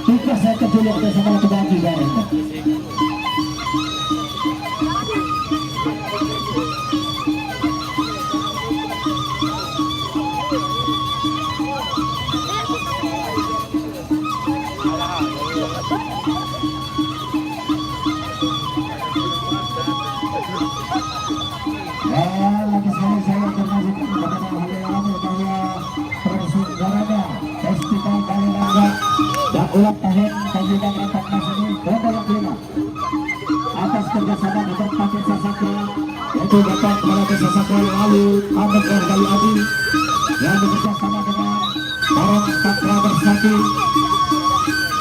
Tugas saya kedua bersama kebagi dari lagi sekali saya termasuk kepada hal-hal bahwa persaudaranya festival kali raya dan ulang tahun kajian rapat mas ini ronde yang kelima atas kerjasama dengan Paket Sasakra yaitu Bapak Kepala Desa Sasakra lalu Ahmad Erdali Adi yang bekerjasama dengan Barang Sakra Bersatu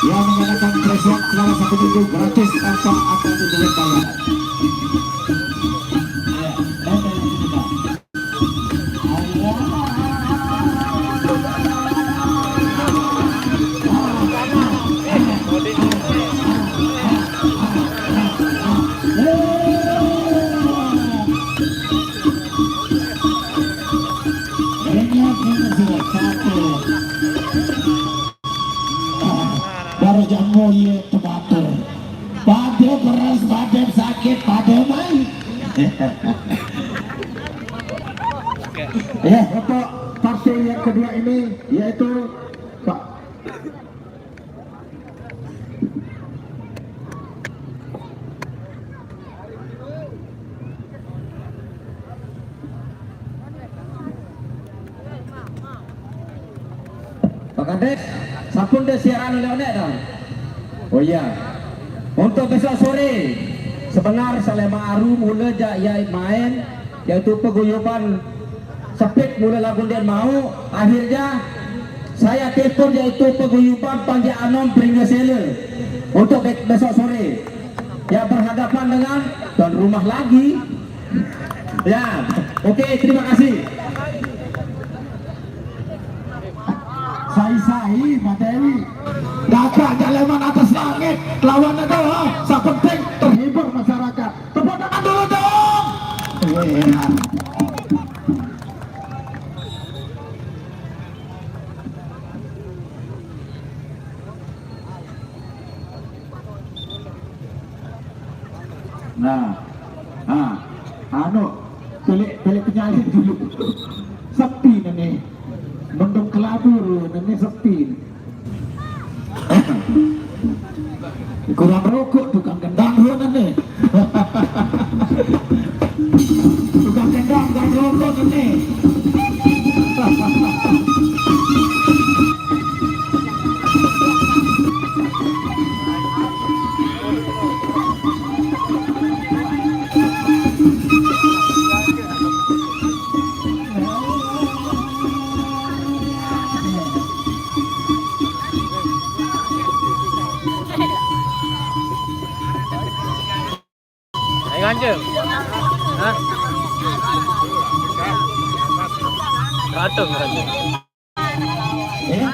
yang menggunakan preset selama 1 minggu gratis tanpa akan dibayar bayar. Baru jamu ye tomato, pada beras, pada sakit, pada main. Ya, untuk partai yang kedua ini yaitu Pak. Pak Kades, sapun deh siaran oleh dong. Oh iya, untuk besok sore sebenar Salema Aru mula ya main yaitu peguyuban sepit mula lagu dia mau akhirnya saya telepon yaitu peguyuban Panjang Anom Pringesele untuk besok sore yang berhadapan dengan tuan rumah lagi ya. Oke, terima kasih. Sai Mbak Dewi Dapat jalanan atas langit lawan adalah sepenting terhibur masyarakat. Tepuk tangan dulu dong. Nah, pilih penyanyi dulu. Sepi nih, mendung kelabur, nih sepi. Kurang rokok, tukang gendang nih. Tukang gendang, tukang rokok nih. Ganjeng. Hah? Datang ganjeng. Yang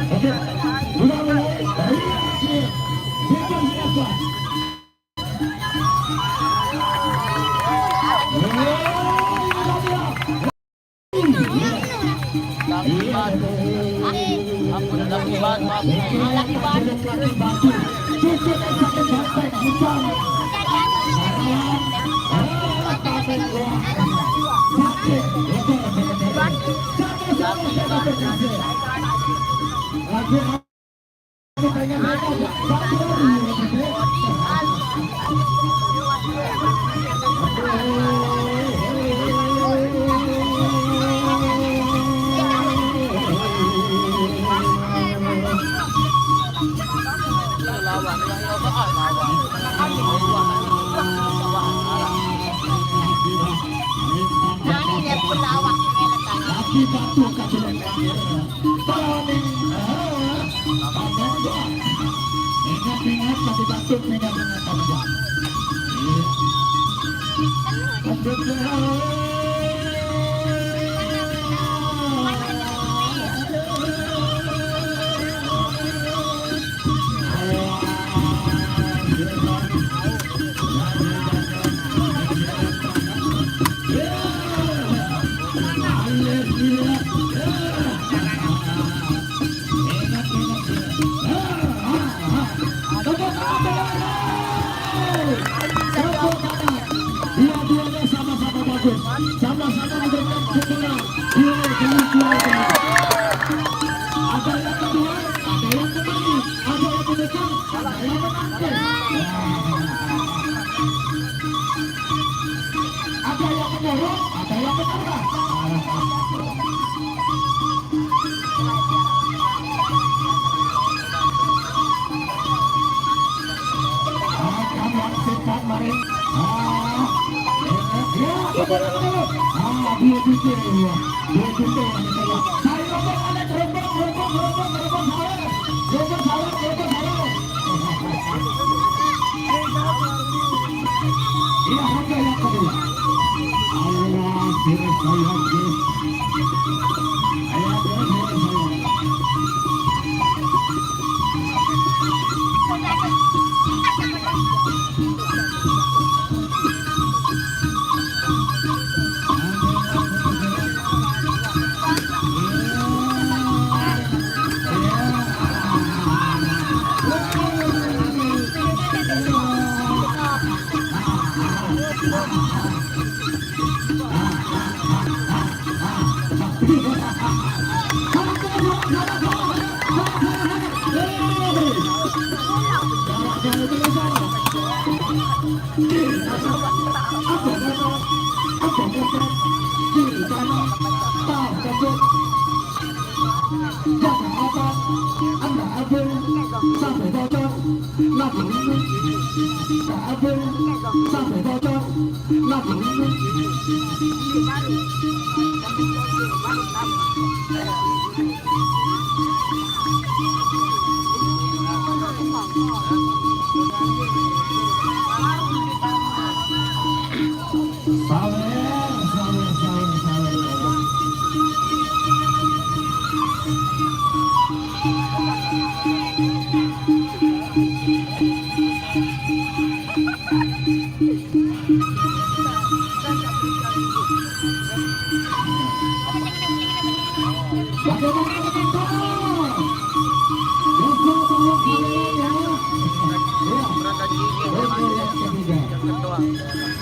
kedua.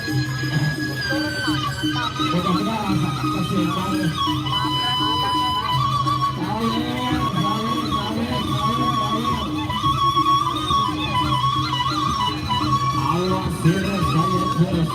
Mudah-mudahan sangat kesimbangan. Awas sirah saya terus.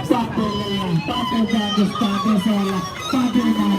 Sakit nih. Pakai bagus, pakai salah, pakai